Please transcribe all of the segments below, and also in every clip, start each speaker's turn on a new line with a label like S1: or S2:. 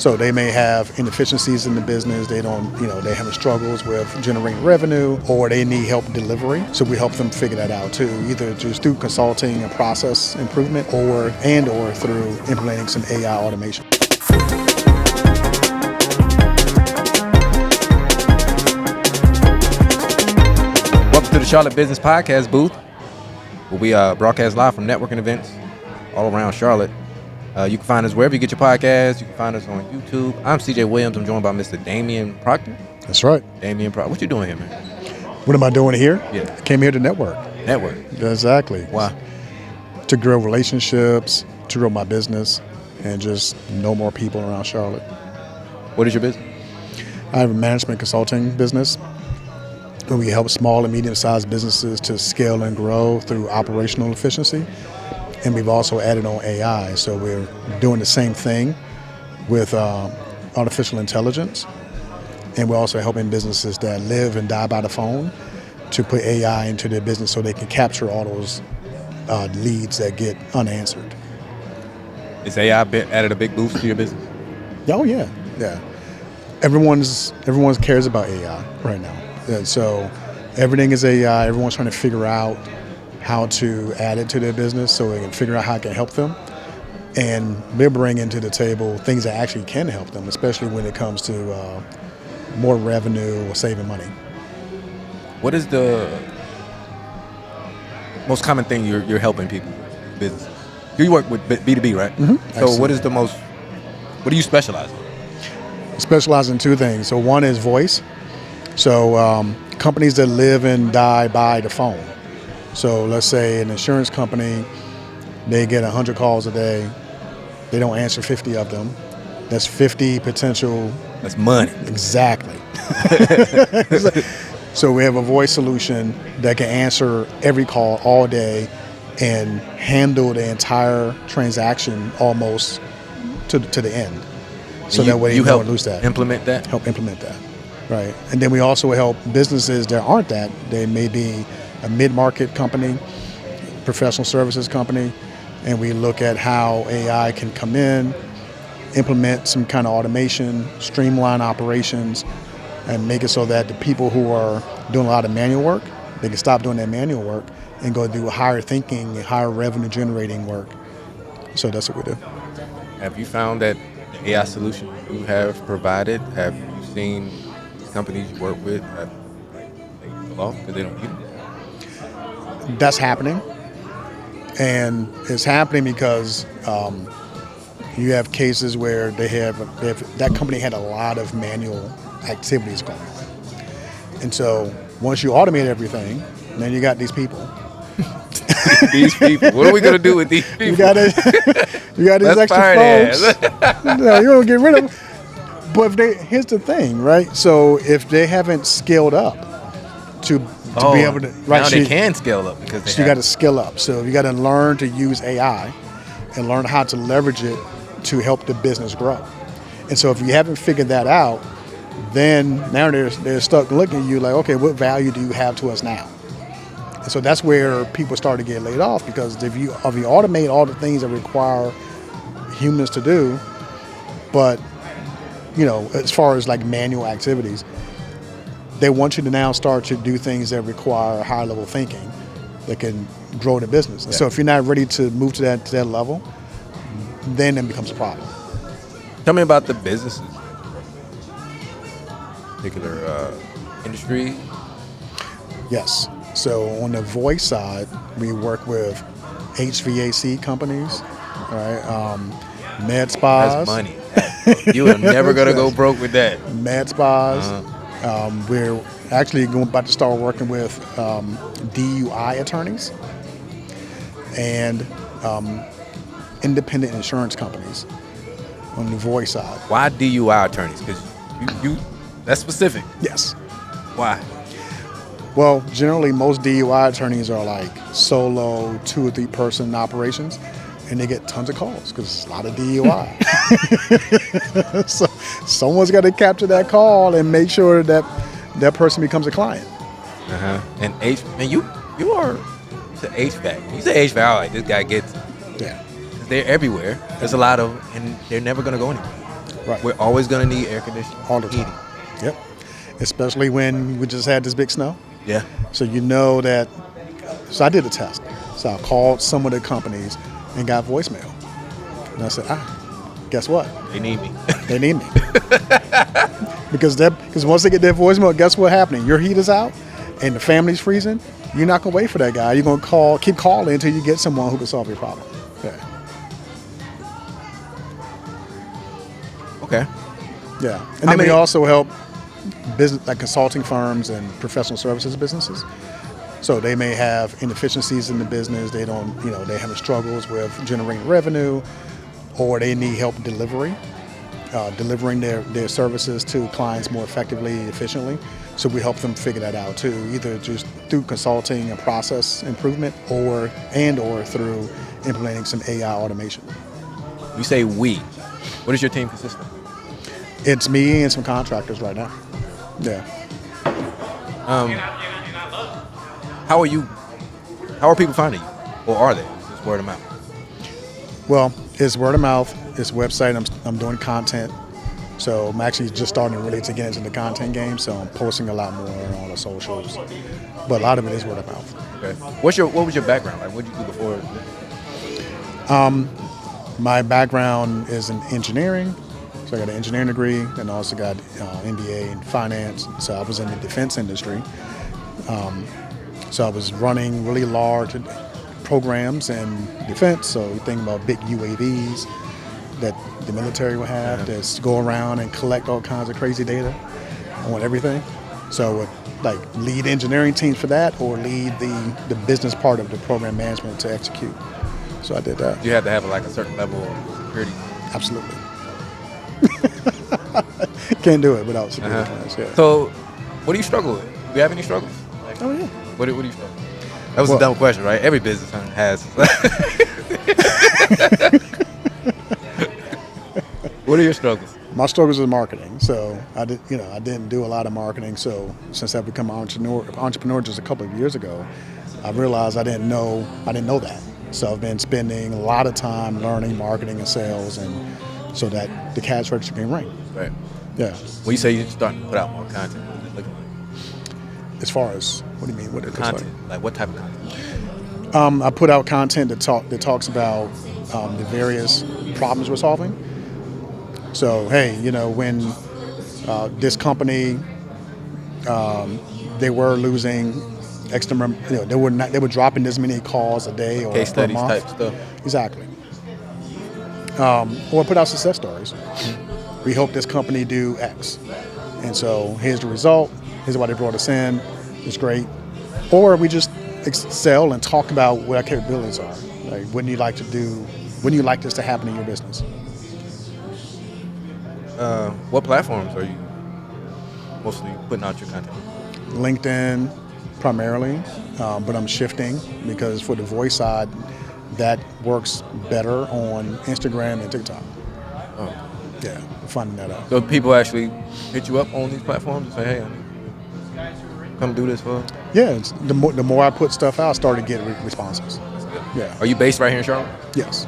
S1: So they may have inefficiencies in the business. They don't, they're having struggles with generating revenue, or they need help delivery. So we help them figure that out too, either just through consulting and process improvement, or through implementing some AI automation.
S2: Welcome to the Charlotte Business Podcast booth, where we broadcast live from networking events all around Charlotte. You can find us wherever you get your podcasts. You can find us on YouTube. I'm CJ Williams. I'm joined by Mr. Dameon Proctor.
S1: That's right.
S2: Dameon Proctor. What you doing here, man?
S1: What am I doing here?
S2: Yeah.
S1: I came here to network.
S2: Network.
S1: Exactly.
S2: Why?
S1: To grow relationships, to grow my business, and just know more people around Charlotte.
S2: What is your business?
S1: I have a management consulting business where we help small and medium-sized businesses to scale and grow through operational efficiency. And we've also added on AI. So we're doing the same thing with artificial intelligence. And we're also helping businesses that live and die by the phone to put AI into their business so they can capture all those leads that get unanswered.
S2: Is AI added a big boost to your business?
S1: Oh, yeah. Everyone cares about AI right now. And so everything is AI. Everyone's trying to figure out how to add it to their business so they can figure out how it can help them. And we're bringing to the table things that actually can help them, especially when it comes to more revenue or saving money.
S2: What is the most common thing you're helping people with, businesses? You work with B2B, right?
S1: Mm-hmm.
S2: So
S1: Absolutely.
S2: What do you specialize in?
S1: I specialize in two things. So one is voice. So companies that live and die by the phone. So let's say an insurance company, they get 100 calls a day. They don't answer 50 of them. That's 50 potential.
S2: That's money.
S1: Exactly. So we have a voice solution that can answer every call all day and handle the entire transaction almost to the end. So that way you don't lose that.
S2: Implement that?
S1: Help implement that. Right. And then we also help businesses that aren't that. They may be a mid-market company, professional services company, and we look at how AI can come in, implement some kind of automation, streamline operations, and make it so that the people who are doing a lot of manual work, they can stop doing that manual work and go do higher thinking and higher revenue generating work. So that's what we do.
S2: Have you found that the AI solution you have provided, have you seen companies you work with they fall off because they don't use it?
S1: That's happening, and it's happening because you have cases where that company had a lot of manual activities going on, and so once you automate everything, then you got these people.
S2: These people. What are we gonna do with these people?
S1: You got these extra folks. No, you don't get rid of them. But here's the thing, right? So if they haven't scaled up to be able to, right?
S2: Now they can scale up because
S1: you got to scale up. So you got to learn to use AI and learn how to leverage it to help the business grow. And so if you haven't figured that out, then now they're stuck looking at you like, okay, what value do you have to us now? And so that's where people start to get laid off, because if you automate all the things that require humans to do, but as far as like manual activities, they want you to now start to do things that require high level thinking that can grow the business. And so if you're not ready to move to that level, then it becomes a problem.
S2: Tell me about the businesses, particular industry.
S1: Yes. So on the voice side, we work with HVAC companies, right? Med spas.
S2: That's money. You are never gonna go broke with that.
S1: Med spas. We're actually about to start working with DUI attorneys and independent insurance companies on the voice side.
S2: Why DUI attorneys? Because you that's specific.
S1: Yes.
S2: Why?
S1: Well, generally most DUI attorneys are like solo 2 or 3 person operations, and they get tons of calls because it's a lot of DUI. So someone's got to capture that call and make sure that that person becomes a client.
S2: And you said HVAC. You say HVAC, like this guy gets.
S1: Yeah.
S2: They're everywhere. There's a lot of, and they're never going to go anywhere.
S1: Right.
S2: We're always going to need air conditioning.
S1: All the time. Yep. Especially when we just had this big snow.
S2: Yeah.
S1: So you know that. So I did a test. So I called some of the companies and got voicemail. And I said, guess what?
S2: They need me.
S1: They need me. because once they get their voicemail, guess what happening? Your heat is out and the family's freezing. You're not gonna wait for that guy. You're gonna keep calling until you get someone who can solve your problem. Yeah.
S2: Okay.
S1: Yeah. And then we also help business like consulting firms and professional services businesses. So they may have inefficiencies in the business. They don't, they're having struggles with generating revenue, or they need help delivering their services to clients more effectively, efficiently. So we help them figure that out too, either just through consulting and process improvement, or through implementing some AI automation.
S2: You say we. What does your team consist of?
S1: It's me and some contractors right now. Yeah.
S2: How are people finding you? Or are they? It's just word of mouth?
S1: Well, it's word of mouth. It's website. I'm doing content. So I'm actually just starting really to get into the content game. So I'm posting a lot more on the socials. But a lot of it is word of mouth.
S2: Okay. What was your background? Like, what did you do before?
S1: My background is in engineering. So I got an engineering degree, and I also got MBA in finance. So I was in the defense industry. So I was running really large programs in defense. So you think about big UAVs that the military will have that go around and collect all kinds of crazy data on everything. So like lead engineering teams for that, or lead the business part of the program management to execute. So I did that.
S2: You had to have like a certain level of security.
S1: Absolutely. Can't do it without security clearance. Yeah.
S2: So, what do you struggle with? Do you have any struggles? Like,
S1: Oh yeah.
S2: What do you struggle with? That was a dumb question, right? Every business has. What are your struggles?
S1: My struggles is marketing. So I didn't do a lot of marketing. So since I've become an entrepreneur just a couple of years ago, I realized I didn't know that. So I've been spending a lot of time learning marketing and sales, and so that the cash register can ring.
S2: Right.
S1: Yeah.
S2: When you say you're starting to put out more content, what does it look like?
S1: As far as what do you mean? What it
S2: Content.
S1: looks
S2: Like what type of content?
S1: I put out content that talks about the various problems we're solving. So hey, when this company they were losing extra, they were dropping this many calls a day or
S2: Case
S1: per
S2: studies
S1: month.
S2: type stuff.
S1: Exactly. Or put out success stories. We help this company do X, and so here's the result. Here's why they brought us in. It's great. Or we just excel and talk about what our capabilities are. Like, what do you like to do? When do you like this to happen in your business?
S2: What platforms are you mostly putting out your content?
S1: LinkedIn, primarily, but I'm shifting because for the voice side, that works better on Instagram and TikTok.
S2: Oh.
S1: Yeah, I'm finding that out.
S2: So people actually hit you up on these platforms and say, hey, come do this for us?
S1: Yeah, the more I put stuff out, I started getting responses. Yeah.
S2: Are you based right here in Charlotte?
S1: Yes.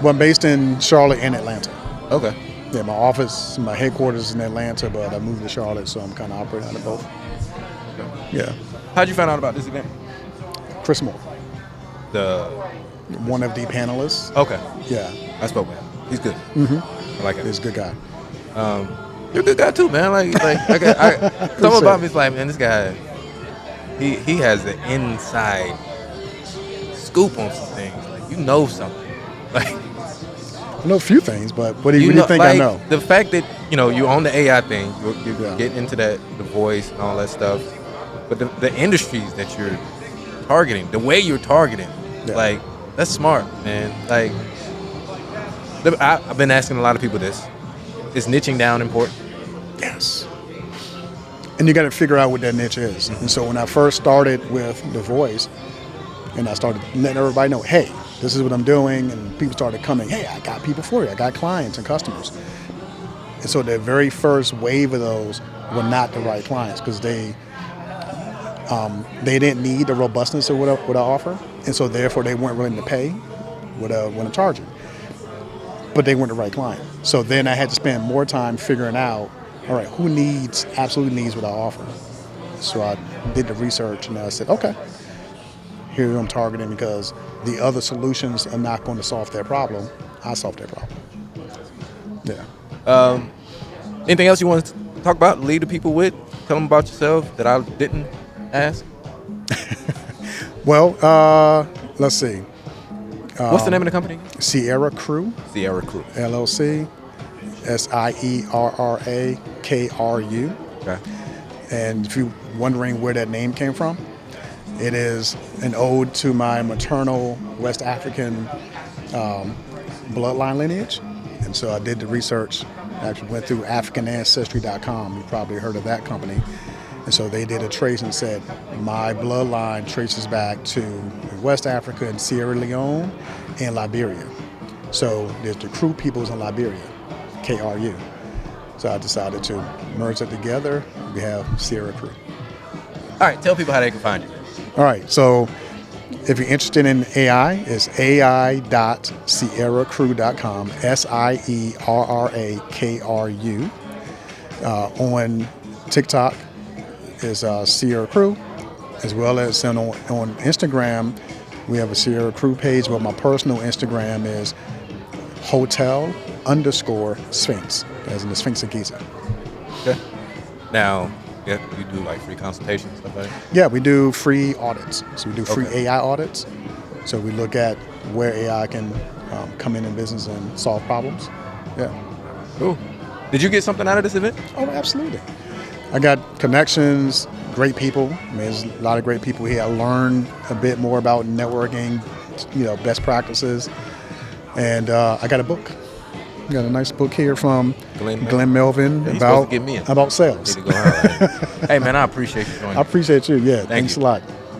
S1: Well, I'm based in Charlotte and Atlanta.
S2: Okay.
S1: Yeah, my headquarters is in Atlanta, but I moved to Charlotte, so I'm kind of operating out of both. Yeah.
S2: How'd you find out about this event?
S1: Chris Moore, one of the panelists.
S2: Okay.
S1: Yeah.
S2: I spoke with him. He's good.
S1: Mm-hmm.
S2: I like him.
S1: He's a good guy.
S2: You're a good guy too, man. Like something about me is like, man, this guy, he has the inside scoop on some things. Like, you know something. Like,
S1: I know a few things, but what do you think
S2: like,
S1: I know?
S2: The fact that you're on the AI thing, you're getting into that, the voice and all that stuff, but the industries that you're targeting, the way you're targeting, like, that's smart, man. Like, I've been asking a lot of people this. Is niching down important?
S1: Yes. And you got to figure out what that niche is. And so when I first started with the voice, and I started letting everybody know, hey, this is what I'm doing, and people started coming, hey, I got people for you. I got clients and customers. And so the very first wave of those were not the right clients because they didn't need the robustness of what I offer, and so therefore they weren't willing to pay what I'm charging. but they weren't the right client. So then I had to spend more time figuring out, all right, who absolutely needs what I offer. So I did the research and I said, okay, here I'm targeting because the other solutions are not going to solve their problem. I solve their problem. Yeah.
S2: Anything else you want to talk about? Lead the people with? Tell them about yourself that I didn't ask.
S1: Well, let's see.
S2: What's the name of the company?
S1: Sierra Crew.
S2: Sierra Crew.
S1: LLC. SIERRAKRU.
S2: Okay.
S1: And if you're wondering where that name came from, it is an ode to my maternal West African bloodline lineage. And so I did the research. Actually went through AfricanAncestry.com. You probably heard of that company. And so they did a trace and said, my bloodline traces back to West Africa and Sierra Leone and Liberia. So there's the Crew peoples in Liberia, KRU. So I decided to merge it together. We have Sierra Crew.
S2: All right, tell people how they can find you.
S1: All right, so if you're interested in AI, it's ai.sierracrew.com, SIERRAKRU. On TikTok is Sierra Crew, as well as on Instagram, we have a Sierra Crew page, but my personal Instagram is hotel_Sphinx, as in the Sphinx of Giza.
S2: Okay. Now, you do like free consultations, stuff like that?
S1: Yeah, we do free audits. So we do free
S2: Okay.
S1: AI audits. So we look at where AI can come in business and solve problems. Yeah.
S2: Cool. Did you get something out of this event?
S1: Oh, absolutely. I got connections, great people. I mean, there's a lot of great people here. I learned a bit more about networking, best practices. And I got a book. I got a nice book here from Glenn Melvin
S2: Yeah,
S1: about sales.
S2: Need to go highlight it. Hey, man, I appreciate you joining me.
S1: I appreciate you. Yeah, thanks
S2: you.
S1: a lot.